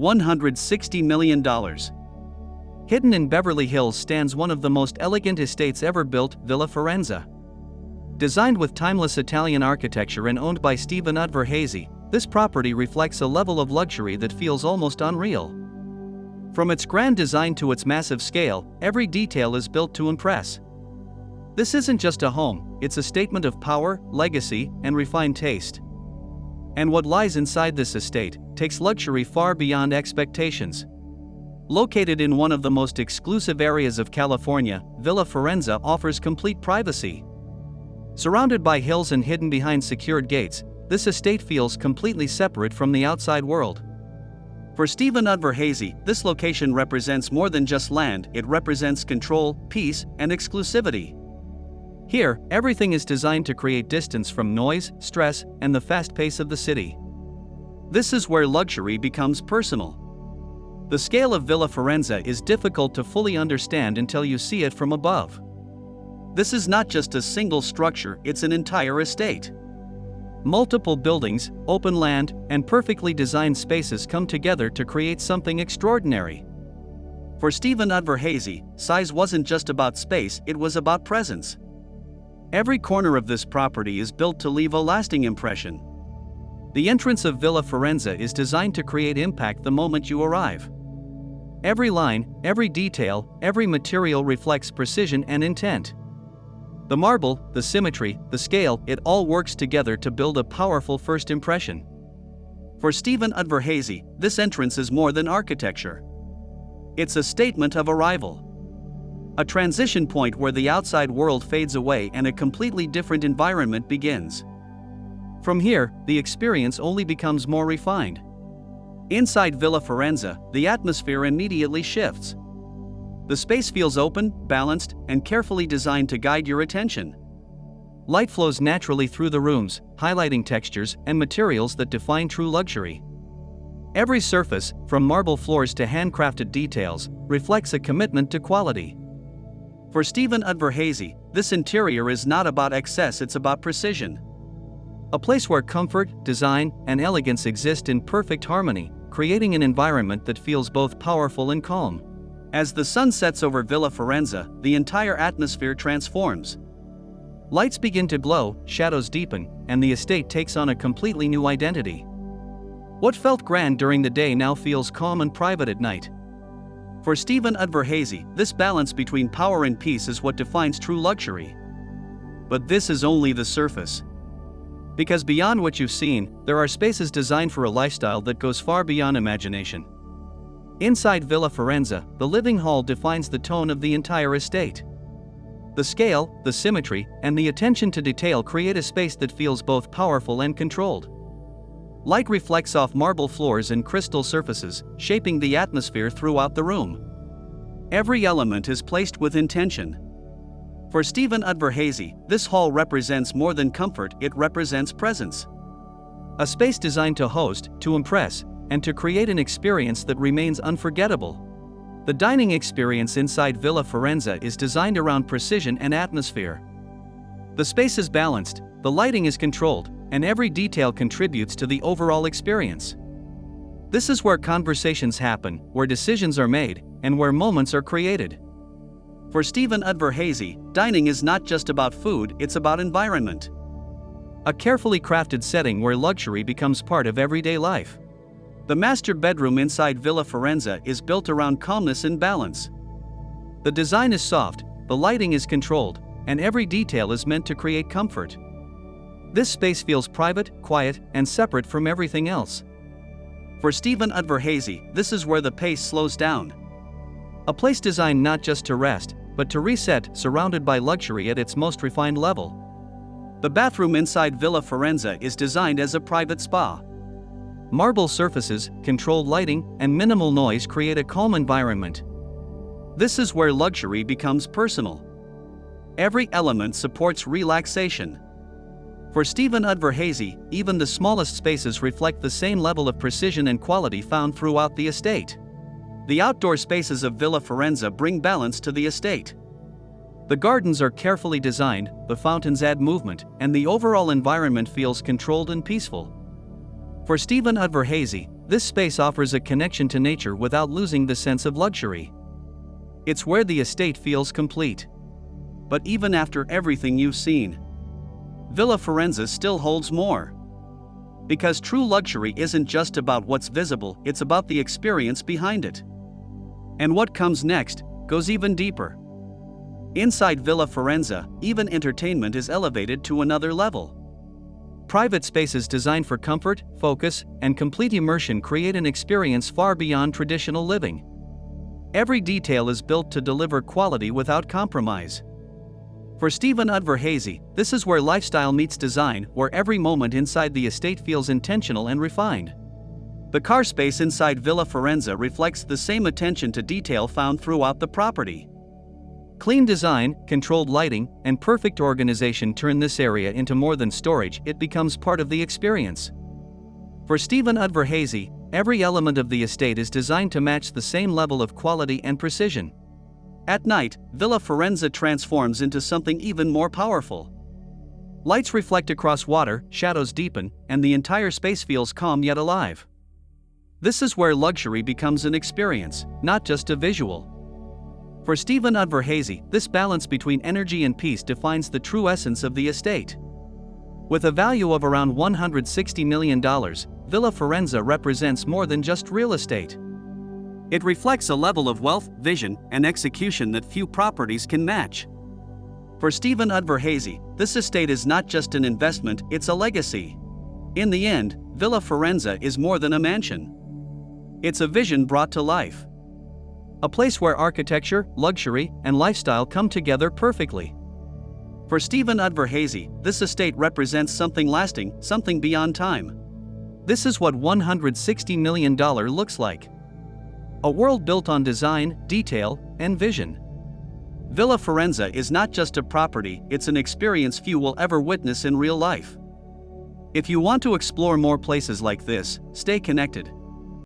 $160 million. Hidden in Beverly Hills stands one of the most elegant estates ever built, Villa Forenza. Designed with timeless Italian architecture and owned by Stephen Udvar-Hazy, this property reflects a level of luxury that feels almost unreal. From its grand design to its massive scale, every detail is built to impress. This isn't just a home, it's a statement of power, legacy, and refined taste. And what lies inside this estate takes luxury far beyond expectations. Located in one of the most exclusive areas of California, Villa Forenza offers complete privacy. Surrounded by hills and hidden behind secured gates, this estate feels completely separate from the outside world. For Stephen Udvar-Hazy, this location represents more than just land, it represents control, peace, and exclusivity. Here, everything is designed to create distance from noise, stress, and the fast pace of the city. This is where luxury becomes personal. The scale of Villa Forenza is difficult to fully understand until you see it from above. This is not just a single structure, it's an entire estate. Multiple buildings, open land, and perfectly designed spaces come together to create something extraordinary. For Stephen Udvar-Hazy, size wasn't just about space, it was about presence. Every corner of this property is built to leave a lasting impression. The entrance of Villa Forenza is designed to create impact the moment you arrive. Every line, every detail, every material reflects precision and intent. The marble, the symmetry, the scale, it all works together to build a powerful first impression. For Stephen Udvar-Hazy, this entrance is more than architecture. It's a statement of arrival. A transition point where the outside world fades away and a completely different environment begins. From here, the experience only becomes more refined. Inside Villa Forenza, the atmosphere immediately shifts. The space feels open, balanced, and carefully designed to guide your attention. Light flows naturally through the rooms, highlighting textures and materials that define true luxury. Every surface, from marble floors to handcrafted details, reflects a commitment to quality. For Stephen Udvar-Hazy, this interior is not about excess, it's about precision. A place where comfort, design, and elegance exist in perfect harmony, creating an environment that feels both powerful and calm. As the sun sets over Villa Forenza, the entire atmosphere transforms. Lights begin to glow, shadows deepen, and the estate takes on a completely new identity. What felt grand during the day now feels calm and private at night. For Stephen Udvar-Hazy, this balance between power and peace is what defines true luxury. But this is only the surface. Because beyond what you've seen, there are spaces designed for a lifestyle that goes far beyond imagination. Inside Villa Forenza, the living hall defines the tone of the entire estate. The scale, the symmetry, and the attention to detail create a space that feels both powerful and controlled. Light reflects off marble floors and crystal surfaces, shaping the atmosphere throughout the room. Every element is placed with intention. For Stephen Udvar-Hazy, this hall represents more than comfort, it represents presence. A space designed to host, to impress, and to create an experience that remains unforgettable. The dining experience inside Villa Forenza is designed around precision and atmosphere. The space is balanced, the lighting is controlled, and every detail contributes to the overall experience. This is where conversations happen, where decisions are made, and where moments are created. For Stephen Udvar-Hazy, dining is not just about food, it's about environment. A carefully crafted setting where luxury becomes part of everyday life. The master bedroom inside Villa Forenza is built around calmness and balance. The design is soft, the lighting is controlled, and every detail is meant to create comfort. This space feels private, quiet, and separate from everything else. For Stephen Udvar-Hazy, this is where the pace slows down. A place designed not just to rest, but to reset, surrounded by luxury at its most refined level. The bathroom inside Villa Forenza is designed as a private spa. Marble surfaces, controlled lighting, and minimal noise create a calm environment. This is where luxury becomes personal. Every element supports relaxation. For Stephen Udvar-Hazy, even the smallest spaces reflect the same level of precision and quality found throughout the estate. The outdoor spaces of Villa Forenza bring balance to the estate. The gardens are carefully designed, the fountains add movement, and the overall environment feels controlled and peaceful. For Stephen Udvar-Hazy, This space offers a connection to nature without losing the sense of luxury. It's where the estate feels complete. But even after everything you've seen, Villa Forenza still holds more. Because true luxury isn't just about what's visible, it's about the experience behind it. And what comes next goes even deeper. Inside Villa Forenza, even entertainment is elevated to another level. Private spaces designed for comfort, focus, and complete immersion create an experience far beyond traditional living. Every detail is built to deliver quality without compromise. For Stephen Udvar-Hazy, this is where lifestyle meets design, where every moment inside the estate feels intentional and refined. The car space inside Villa Forenza reflects the same attention to detail found throughout the property. Clean design, controlled lighting, and perfect organization turn this area into more than storage, it becomes part of the experience. For Stephen Udvar-Hazy, every element of the estate is designed to match the same level of quality and precision. At night, Villa Forenza transforms into something even more powerful. Lights reflect across water, shadows deepen, and the entire space feels calm yet alive. This is where luxury becomes an experience, not just a visual. For Stephen Udvar-Hazy, this balance between energy and peace defines the true essence of the estate. With a value of around $160 million, Villa Forenza represents more than just real estate. It reflects a level of wealth, vision, and execution that few properties can match. For Stephen Udvar-Hazy, this estate is not just an investment, it's a legacy. In the end, Villa Forenza is more than a mansion. It's a vision brought to life. A place where architecture, luxury, and lifestyle come together perfectly. For Stephen Udvar-Hazy, this estate represents something lasting, something beyond time. This is what $160 million looks like. A world built on design, detail, and vision. Villa Forenza is not just a property, it's an experience few will ever witness in real life. If you want to explore more places like this, stay connected.